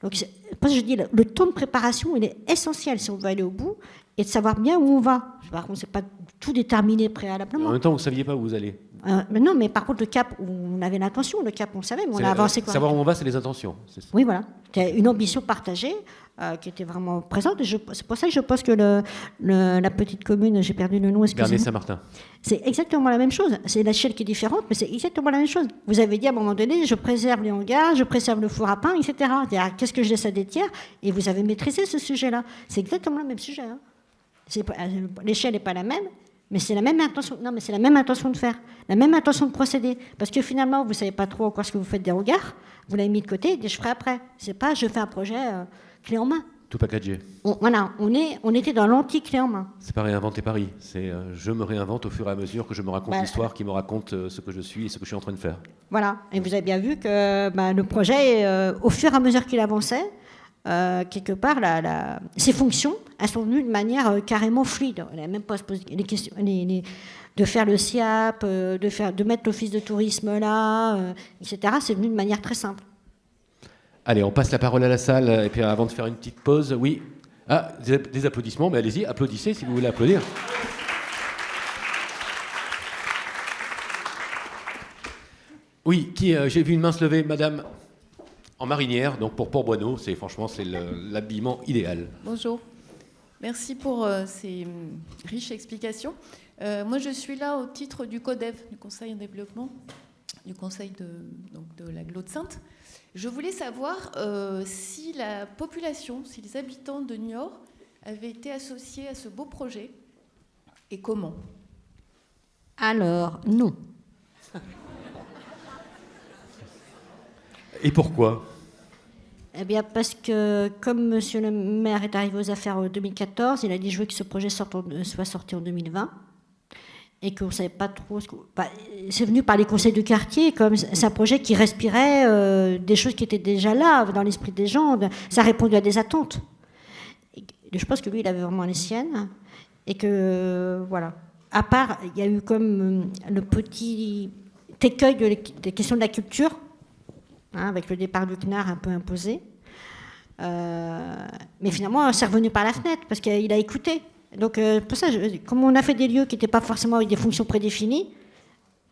Donc, je dis, le temps de préparation, il est essentiel si on veut aller au bout et de savoir bien où on va. Par contre, c'est pas tout déterminé préalablement. En même temps, vous ne saviez pas où vous allez. Mais non, mais par contre, le cap, on avait l'intention, le cap, on le savait, mais on a avancé quoi. Savoir où on va, c'est les intentions. Oui, voilà. C'était une ambition partagée qui était vraiment présente. Et c'est pour ça que je pense que la petite commune, j'ai perdu le nom, excusez-moi. Bernay-Saint-Martin. C'est exactement la même chose. C'est l'échelle qui est différente, mais c'est exactement la même chose. Vous avez dit à un moment donné, je préserve les hangars, je préserve le four à pain, etc. C'est-à-dire, qu'est-ce que je laisse à des tiers? Et vous avez maîtrisé ce sujet-là. C'est exactement le même sujet. Hein. L'échelle n'est pas la même, mais c'est la même intention. Non, mais c'est la même intention de faire, la même intention de procéder. Parce que finalement, vous ne savez pas trop encore ce que vous faites des hangars. Vous l'avez mis de côté, et je ferai après. C'est pas, je fais un projet clé en main. Tout packagé. Voilà, on était dans l'anti-clé en main. C'est pas réinventer Paris. C'est je me réinvente au fur et à mesure que je me raconte l'histoire qui me raconte ce que je suis et ce que je suis en train de faire. Voilà, et vous avez bien vu que le projet, au fur et à mesure qu'il avançait, quelque part, ses fonctions, elles sont venues de manière carrément fluide. On n'avait même pas à se poser les questions, de faire le SIAP, de mettre l'office de tourisme là, etc. C'est venu de manière très simple. Allez, on passe la parole à la salle, et puis avant de faire une petite pause, oui. Ah, des applaudissements, mais allez-y, applaudissez si vous voulez applaudir. Oui, j'ai vu une main se lever, madame, en marinière, donc pour Port-Boineau, franchement, c'est l'habillement idéal. Bonjour. Merci pour ces riches explications. Moi, je suis là au titre du CODEV, du Conseil en développement, du Conseil de l'Agglo de Saintes. Je voulais savoir si la population, si les habitants de Niort avaient été associés à ce beau projet et comment. Alors, non. Et pourquoi ? Eh bien, parce que comme monsieur le maire est arrivé aux affaires en 2014, il a dit je veux que ce projet soit sorti en 2020. Et qu'on ne savait pas trop... c'est venu par les conseils de quartier, comme c'est un projet qui respirait des choses qui étaient déjà là, dans l'esprit des gens. Ça répondait à des attentes. Et je pense que lui, il avait vraiment les siennes. Et que, voilà. À part, il y a eu comme le petit écueil des questions de la culture, hein, avec le départ du CNAR un peu imposé. Mais finalement, c'est revenu par la fenêtre, parce qu'il a écouté. Donc, pour ça, comme on a fait des lieux qui n'étaient pas forcément avec des fonctions prédéfinies,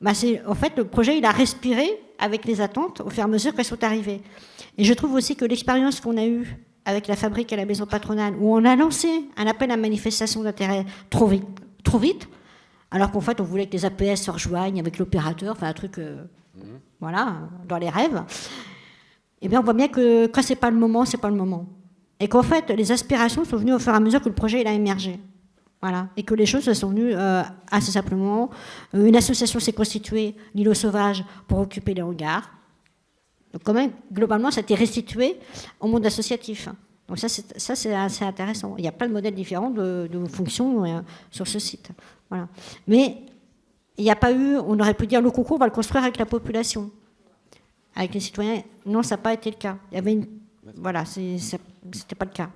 en fait, le projet, il a respiré avec les attentes au fur et à mesure qu'elles sont arrivées. Et je trouve aussi que l'expérience qu'on a eue avec la fabrique à la maison patronale, où on a lancé un appel à manifestation d'intérêt trop vite, alors qu'en fait, on voulait que les APS se rejoignent avec l'opérateur, enfin un truc, voilà, dans les rêves. Eh bien, on voit bien que quand c'est pas le moment, c'est pas le moment. Et qu'en fait, les aspirations sont venues au fur et à mesure que le projet il a émergé. Voilà. Et que les choses sont venues assez simplement. Une association s'est constituée, l'îlot sauvage, pour occuper les hangars. Donc quand même, globalement, ça a été restitué au monde associatif. Donc ça, c'est assez intéressant. Il y a plein de modèles différents de fonctions sur ce site. Voilà. Mais il n'y a pas eu, on aurait pu dire, le concours, on va le construire avec la population. Avec les citoyens, non, ça n'a pas été le cas. Il y avait voilà, c'était pas le cas.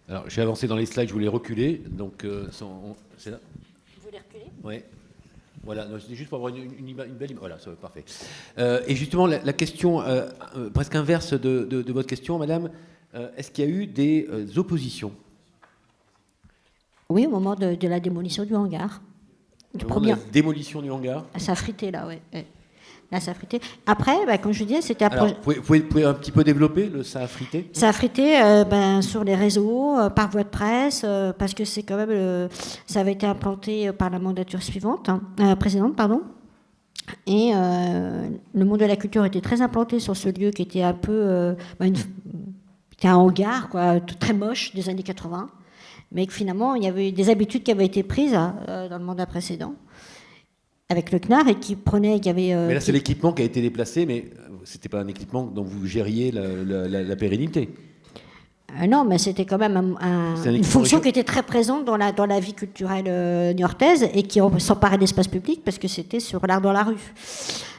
Alors, j'ai avancé dans les slides, je voulais reculer. Donc, c'est là. Vous voulez reculer ? Oui. Voilà, c'est juste pour avoir une belle image. Voilà, c'est parfait. Et justement, la question presque inverse de votre question, madame, est-ce qu'il y a eu des oppositions ? Oui, au moment de la démolition du hangar. Au moment de la démolition du hangar ? Ça a frité, là, oui. Là, ça a frité. Après, comme je disais, c'était un projet... Vous pouvez un petit peu développer ça a frité ? Ça a frité sur les réseaux, par voie de presse, parce que c'est quand même... ça avait été implanté par la mandature précédente, pardon. Et le monde de la culture était très implanté sur ce lieu qui était un peu... c'était un hangar, quoi, très moche, des années 80. Mais que finalement, il y avait des habitudes qui avaient été prises dans le mandat précédent. Avec le CNAR et qui prenait... mais là, c'est l'équipement qui a été déplacé, mais ce n'était pas un équipement dont vous gériez la pérennité. Non, mais c'était quand même une fonction qui était très présente dans la vie culturelle niortaise et qui s'emparait de l'espace public parce que c'était sur l'art dans la rue.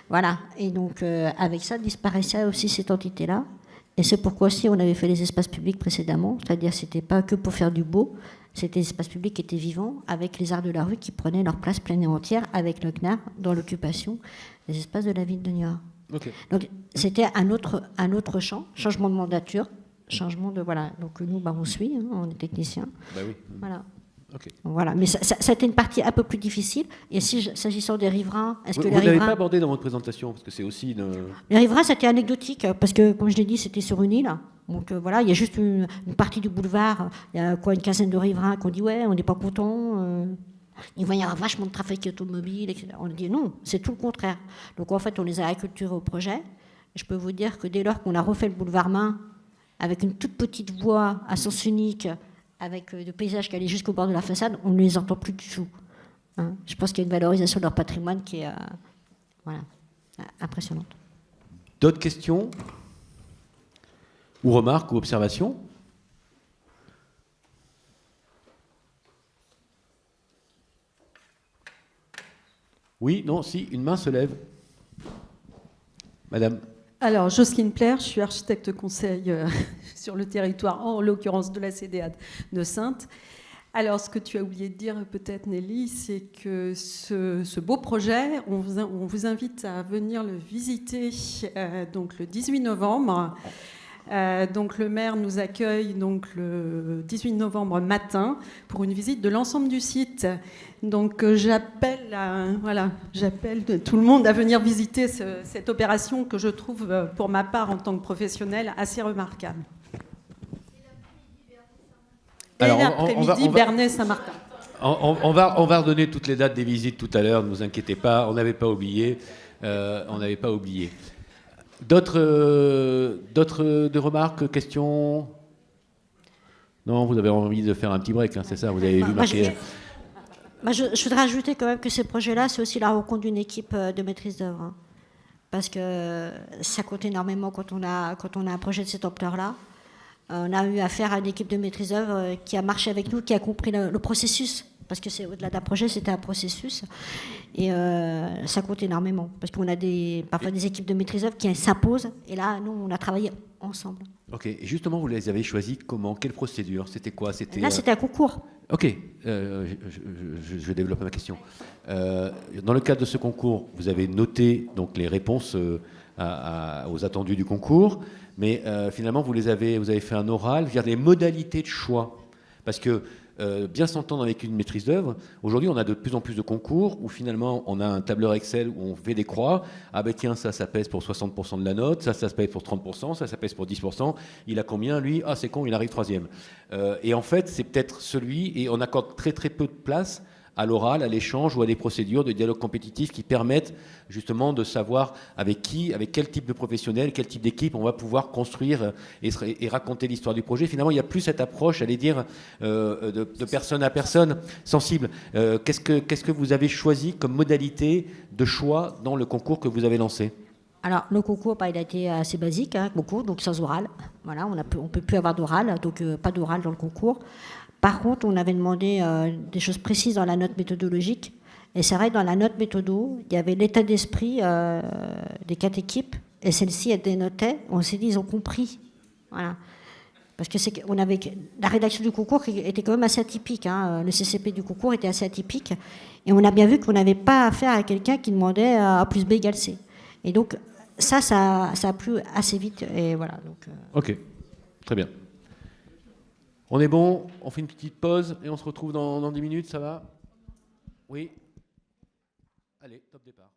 Voilà. Et donc, avec ça, disparaissait aussi cette entité-là. Et c'est pourquoi aussi on avait fait les espaces publics précédemment, c'est-à-dire c'était pas que pour faire du beau, c'était des espaces publics qui étaient vivants avec les arts de la rue qui prenaient leur place pleine et entière avec le CNAR dans l'occupation des espaces de la ville de Niort. Okay. Donc c'était un autre champ, changement de mandature, changement de voilà. Donc nous on suit, hein, on est techniciens. Bah oui. Voilà. Okay. Voilà, mais ça a été une partie un peu plus difficile. Et s'agissant des riverains, est-ce que les riverains... Vous ne l'avez pas abordé dans votre présentation, parce que c'est aussi... Les riverains, c'était anecdotique, parce que, comme je l'ai dit, c'était sur une île. Donc voilà, il y a juste une partie du boulevard, il y a quoi, une quinzaine de riverains qui ont dit « ouais, on n'est pas contents, il va y avoir vachement de trafic automobile, etc. » On a dit « non, c'est tout le contraire. » Donc en fait, on les a acculturés au projet. Je peux vous dire que dès lors qu'on a refait le boulevard Main, avec une toute petite voie à sens unique, avec des paysages qui allaient jusqu'au bord de la façade, on ne les entend plus du tout. Hein. Je pense qu'il y a une valorisation de leur patrimoine qui est impressionnante. D'autres questions ou remarques ou observations? Oui, non, si, une main se lève. Madame. Alors, Jocelyne Plaire, je suis architecte conseil sur le territoire, en l'occurrence de la CDA de Saintes. Alors, ce que tu as oublié de dire peut-être, Nelly, c'est que ce beau projet, on vous invite à venir le visiter donc le 18 novembre. Donc le maire nous accueille donc le 18 novembre matin pour une visite de l'ensemble du site. Donc j'appelle tout le monde à venir visiter cette opération que je trouve pour ma part en tant que professionnelle assez remarquable. Et l'après-midi, Bernay-Saint-Martin. On va redonner toutes les dates des visites tout à l'heure, ne vous inquiétez pas, on n'avait pas oublié. D'autres remarques, questions? Non, vous avez envie de faire un petit break, hein, c'est ça? Vous avez vu marquer. Je voudrais ajouter quand même que ces projets-là, c'est aussi la rencontre d'une équipe de maîtrise d'œuvre. Hein, parce que ça compte énormément quand on a un projet de cette ampleur-là. On a eu affaire à une équipe de maîtrise d'œuvre qui a marché avec nous, qui a compris le processus. Parce que c'est au-delà d'un projet, c'était un processus. Et ça compte énormément. Parce qu'on a parfois des équipes de maîtrise d'œuvre qui s'imposent. Et là, nous, on a travaillé ensemble. Ok. Et justement, vous les avez choisis comment? Quelle procédure? C'était quoi? Là, c'était un concours. Ok. Je développe ma question. Dans le cadre de ce concours, vous avez noté donc, les réponses aux attendus du concours. Mais finalement, vous avez fait un oral, c'est-à-dire les modalités de choix. Parce que bien s'entendre avec une maîtrise d'œuvre, aujourd'hui on a de plus en plus de concours où finalement on a un tableur Excel où on fait des croix. Ah ben tiens, ça pèse pour 60% de la note, ça pèse pour 30%, ça pèse pour 10%. Il a combien lui? Ah c'est con, il arrive troisième. Et en fait c'est peut-être celui, et on accorde très très peu de place à l'oral, à l'échange ou à des procédures de dialogue compétitif qui permettent justement de savoir avec quel type de professionnel, quel type d'équipe on va pouvoir construire et raconter l'histoire du projet. Finalement, il n'y a plus cette approche, allez dire, de personne à personne sensible. Qu'est-ce que vous avez choisi comme modalité de choix dans le concours que vous avez lancé? Alors, le concours, il a été assez basique, hein, concours, donc sans oral. Voilà, on ne peut plus avoir d'oral, donc pas d'oral dans le concours. Par contre, on avait demandé des choses précises dans la note méthodologique. Et c'est vrai, dans la note méthodo, il y avait l'état d'esprit des 4 équipes. Et celle-ci, elle dénotait. On s'est dit, ils ont compris. Voilà. Parce que la rédaction du concours était quand même assez atypique. Hein. Le CCP du concours était assez atypique. Et on a bien vu qu'on n'avait pas affaire à quelqu'un qui demandait A plus B égale C. Et donc, ça a plu assez vite. Et voilà. Donc, Ok, très bien. On est bon, on fait une petite pause et on se retrouve dans 10 minutes, ça va? Oui? Allez, top départ.